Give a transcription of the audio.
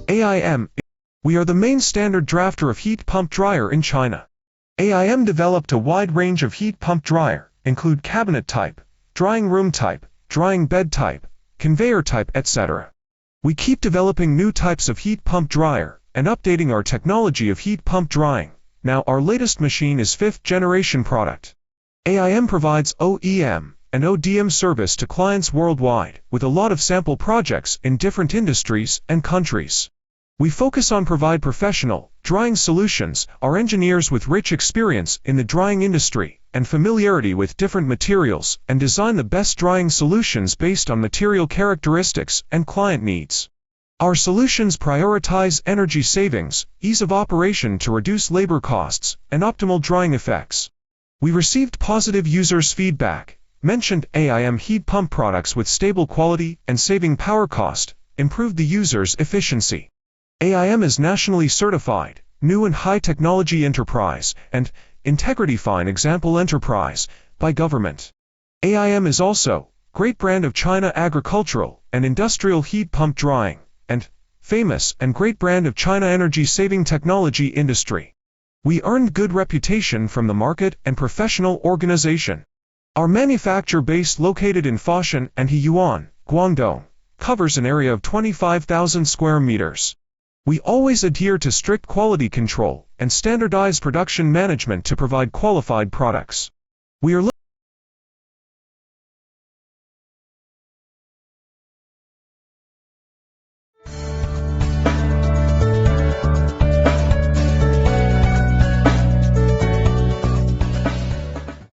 AIM. We are the main standard drafter of heat pump dryer in China. AIM developed a wide range of heat pump dryer, include cabinet type, drying room type, drying bed type, conveyor type, etc. We keep developing new types of heat pump dryer and updating our technology of heat pump drying. Now our latest machine is 5th generation product. AIM provides OEM and ODM service to clients worldwide with a lot of sample projects in different industries and countries. We focus on provide professional drying solutions, our engineers with rich experience in the drying industry and familiarity with different materials, and design the best drying solutions based on material characteristics and client needs. Our solutions prioritize energy savings, ease of operation to reduce labor costs, and optimal drying effects. We received positive users' feedback, mentioned AIM heat pump products with stable quality and saving power cost, improved the user's efficiency. AIM is nationally certified, new and high technology enterprise, and integrity fine example enterprise, by government. AIM is also great brand of China agricultural and industrial heat pump drying, and famous and great brand of China energy saving technology industry. We earned good reputation from the market and professional organization. Our manufacture base located in Foshan and Heyuan, Guangdong, covers an area of 25,000 square meters. We always adhere to strict quality control and standardized production management to provide qualified products. We are